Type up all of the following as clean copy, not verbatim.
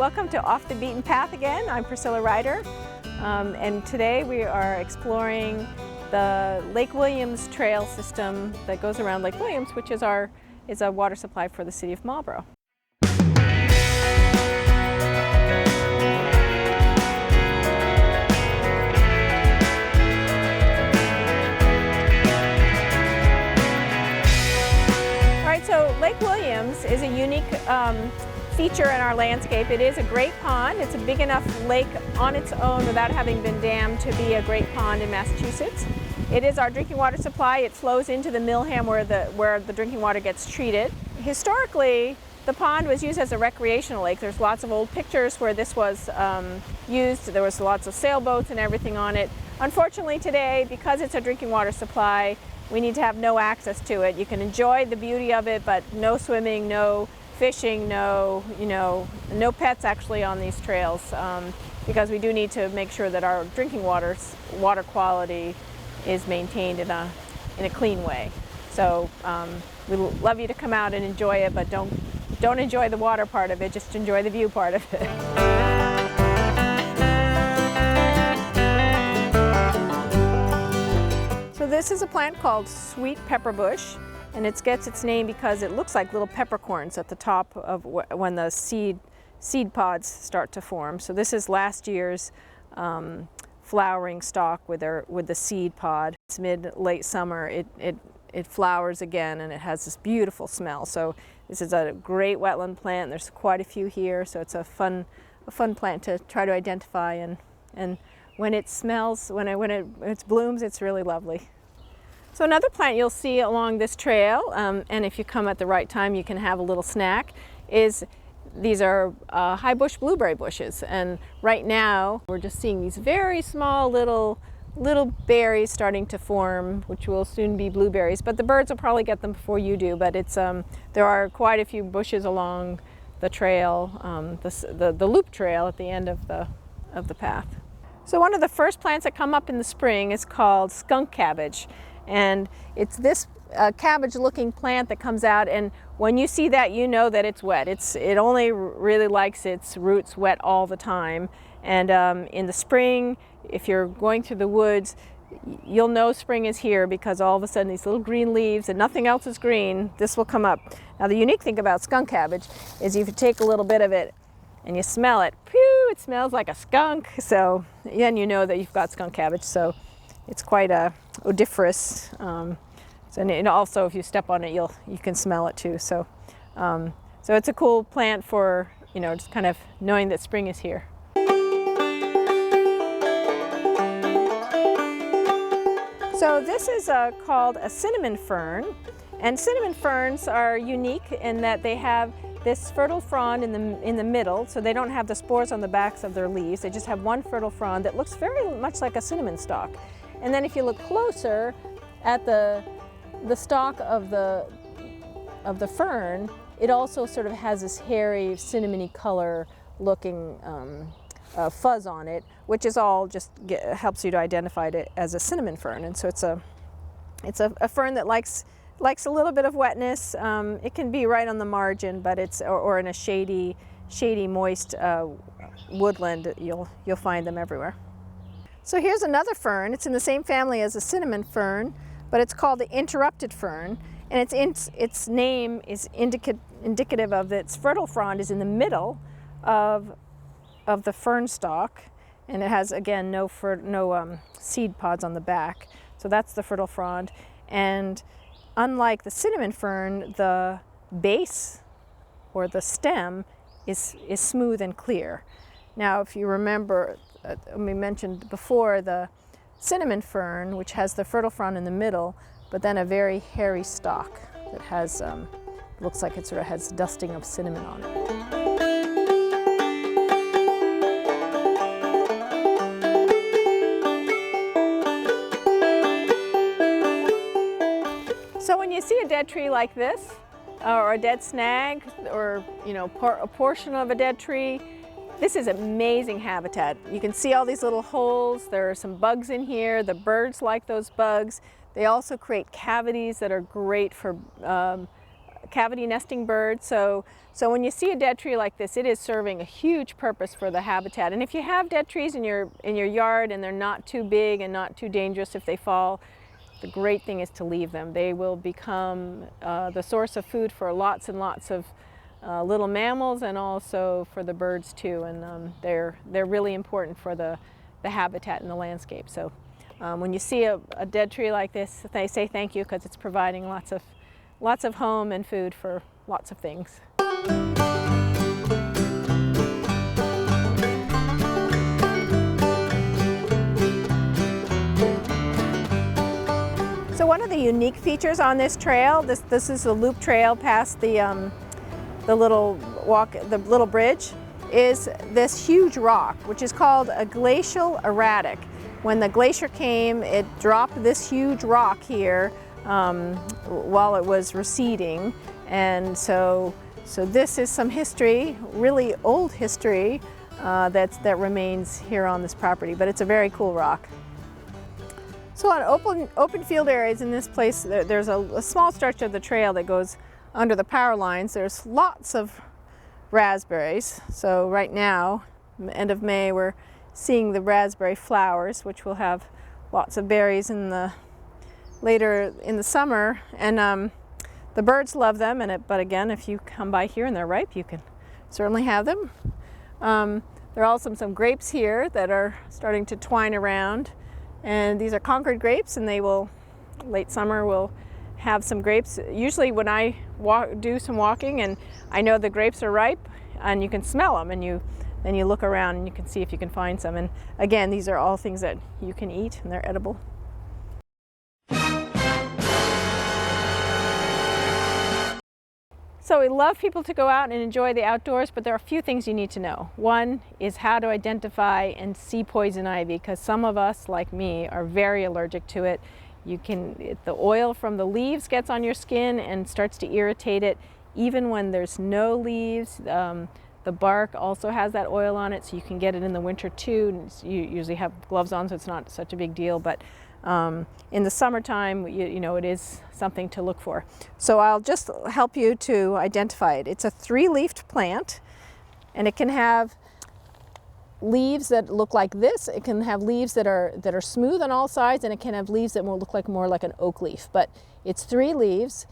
Welcome to Off the Beaten Path again. I'm Priscilla Ryder, and today we are exploring the Lake Williams trail system that goes around Lake Williams, which is a water supply for the city of Marlborough. So Lake Williams is a unique feature in our landscape. It is a great pond. It's a big enough lake on its own without having been dammed to be a great pond in Massachusetts. It is our drinking water supply. It flows into the Millham where the drinking water gets treated. Historically, the pond was used as a recreational lake. There's lots of old pictures where this was used. There was lots of sailboats and everything on it. Unfortunately today, because it's a drinking water supply, we need to have no access to it. You can enjoy the beauty of it, but no swimming, no fishing, no pets actually on these trails, because we do need to make sure that our drinking water quality is maintained in a clean way. So we love you to come out and enjoy it, but don't enjoy the water part of it. Just enjoy the view part of it. So this is a plant called sweet pepper bush, and it gets its name because it looks like little peppercorns at the top of when the seed pods start to form. So this is last year's flowering stalk with the seed pod. It's late summer. It flowers again, and it has this beautiful smell. So this is a great wetland plant. There's quite a few here, so it's a fun plant to try to identify. And when it smells, when it blooms, it's really lovely. So another plant you'll see along this trail, and if you come at the right time, you can have a little snack, these are Highbush Blueberry bushes. And right now, we're just seeing these very small little berries starting to form, which will soon be blueberries. But the birds will probably get them before you do. But there are quite a few bushes along the trail, the loop trail at the end of the path. So one of the first plants that come up in the spring is called skunk cabbage. And it's this cabbage-looking plant that comes out, and when you see that, you know that it's wet. It only really likes its roots wet all the time. And in the spring, if you're going through the woods, you'll know spring is here because all of a sudden these little green leaves and nothing else is green, this will come up. Now the unique thing about skunk cabbage is if you take a little bit of it and you smell it, phew, it smells like a skunk. So then you know that you've got skunk cabbage. So it's quite odoriferous. And also if you step on it, you can smell it too. So it's a cool plant for, just kind of knowing that spring is here. So this is called a cinnamon fern, and cinnamon ferns are unique in that they have this fertile frond in the middle, so they don't have the spores on the backs of their leaves. They just have one fertile frond that looks very much like a cinnamon stalk. And then if you look closer at the stalk of the fern, it also sort of has this hairy, cinnamony color looking fuzz on it, which is all just helps you to identify it as a cinnamon fern. And so it's a fern that likes a little bit of wetness. It can be right on the margin, but or in a shady, moist woodland. You'll find them everywhere. So here's another fern. It's in the same family as the cinnamon fern, but it's called the interrupted fern, and its name is indicative of its fertile frond is in the middle of the fern stalk, and it has again no seed pods on the back. So that's the fertile frond. And unlike the cinnamon fern, the base or the stem is smooth and clear. Now, if you remember, we mentioned before the cinnamon fern, which has the fertile frond in the middle, but then a very hairy stalk that has looks like it sort of has dusting of cinnamon on it. So when you see a dead tree like this, or a dead snag, or a portion of a dead tree, this is amazing habitat. You can see all these little holes. There are some bugs in here. The birds like those bugs. They also create cavities that are great for cavity nesting bird. So when you see a dead tree like this, it is serving a huge purpose for the habitat. And if you have dead trees in your yard and they're not too big and not too dangerous if they fall, the great thing is to leave them. They will become the source of food for lots and lots of little mammals, and also for the birds too. And they're really important for the habitat and the landscape. So when you see a dead tree like this, they say thank you, because it's providing lots of home and food for lots of things. So one of the unique features on this trail, this is the loop trail past the little bridge, is this huge rock, which is called a Glacial Erratic. When the glacier came, it dropped this huge rock here while it was receding, and so this is some history, really old history, that remains here on this property. But it's a very cool rock. So on open field areas in this place, there's a small stretch of the trail that goes under the power lines. There's lots of raspberries. So right now, end of May, we're seeing the raspberry flowers, which will have lots of berries later in the summer. And the birds love them. But again, if you come by here and they're ripe, you can certainly have them. There are also some grapes here that are starting to twine around. And these are Concord grapes, and they will, late summer, will have some grapes. Usually when I do some walking and I know the grapes are ripe, and you can smell them, and then you look around and you can see if you can find some. And again, these are all things that you can eat, and they're edible. So we love people to go out and enjoy the outdoors, but there are a few things you need to know. One is how to identify and see poison ivy, because some of us, like me, are very allergic to it. The oil from the leaves gets on your skin and starts to irritate it, even when there's no leaves. The bark also has that oil on it, so you can get it in the winter too. You usually have gloves on, so it's not such a big deal. But in the summertime, you know, it is something to look for. So I'll just help you to identify it. It's a 3-leafed plant, and it can have leaves that look like this. It can have leaves that are smooth on all sides, and it can have leaves that will look like more like an oak leaf. But it's 3 leaves.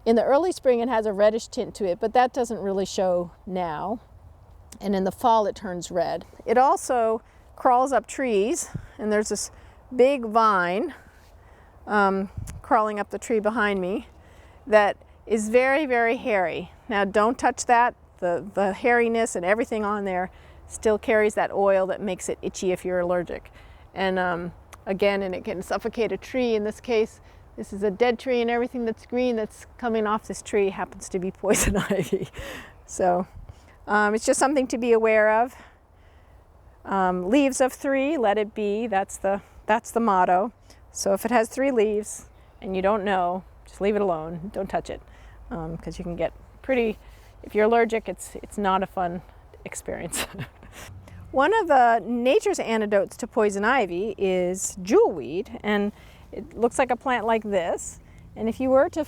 In the early spring, it has a reddish tint to it, but that doesn't really show now. And in the fall, it turns red. It also crawls up trees, and there's this big vine crawling up the tree behind me that is very, very hairy. Now, don't touch that. The hairiness and everything on there still carries that oil that makes it itchy if you're allergic. And again, and it can suffocate a tree. In this case, this is a dead tree, and everything that's green that's coming off this tree happens to be poison ivy. So it's just something to be aware of. Leaves of 3, let it be. That's the motto. So if it has 3 leaves and you don't know, just leave it alone. Don't touch it, because you can get pretty. If you're allergic, it's not a fun experience. One of nature's antidotes to poison ivy is jewelweed, and it looks like a plant like this. And if you were to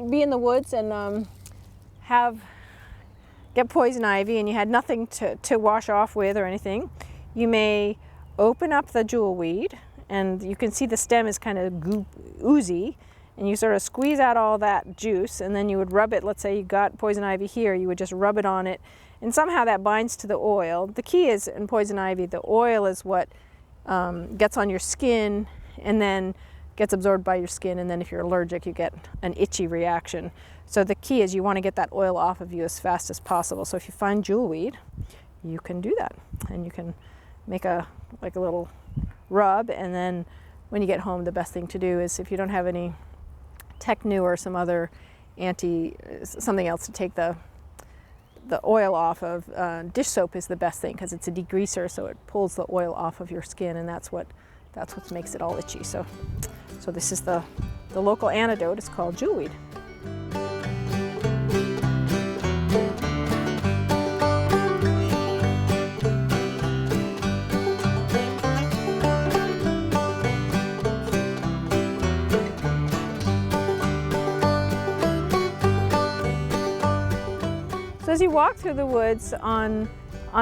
be in the woods and get poison ivy, and you had nothing to wash off with or anything, you may open up the jewelweed, and you can see the stem is kind of oozy, and you sort of squeeze out all that juice, and then you would rub it. Let's say you got poison ivy here, you would just rub it on it, and somehow that binds to the oil. The key is, in poison ivy, the oil is what gets on your skin and then gets absorbed by your skin, and then if you're allergic, you get an itchy reaction. So the key is you want to get that oil off of you as fast as possible. So if you find jewelweed, you can do that, and you can make a little rub, and then when you get home, the best thing to do is, if you don't have any Tecnu or some other something else to take the oil off of, dish soap is the best thing, because it's a degreaser, so it pulls the oil off of your skin, and that's what makes it all itchy. So this is the local antidote. It's called jewelweed. as you walk through the woods on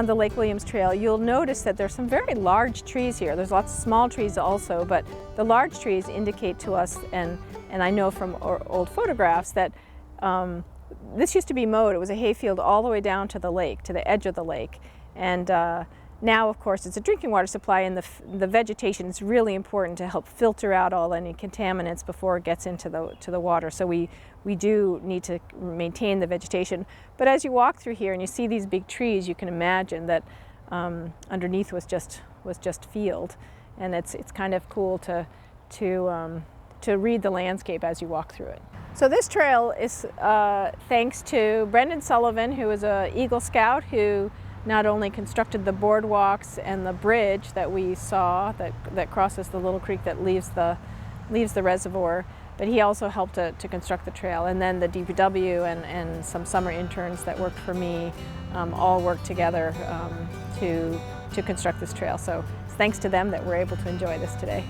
the Lake Williams Trail, you'll notice that there's some very large trees here. There's lots of small trees also, but the large trees indicate to us, and I know from old photographs, that this used to be mowed. It was a hayfield all the way down to the lake, to the edge of the lake. And now, of course, it's a drinking water supply, and the vegetation is really important to help filter out all any contaminants before it gets into the water. So we do need to maintain the vegetation. But as you walk through here and you see these big trees, you can imagine that underneath was just field, and it's kind of cool to read the landscape as you walk through it. So this trail is thanks to Brendan Sullivan, who is an Eagle Scout who not only constructed the boardwalks and the bridge that we saw that crosses the little creek that leaves the reservoir, but he also helped to construct the trail. And then the DPW and some summer interns that worked for me all worked together to construct this trail. So it's thanks to them that we're able to enjoy this today.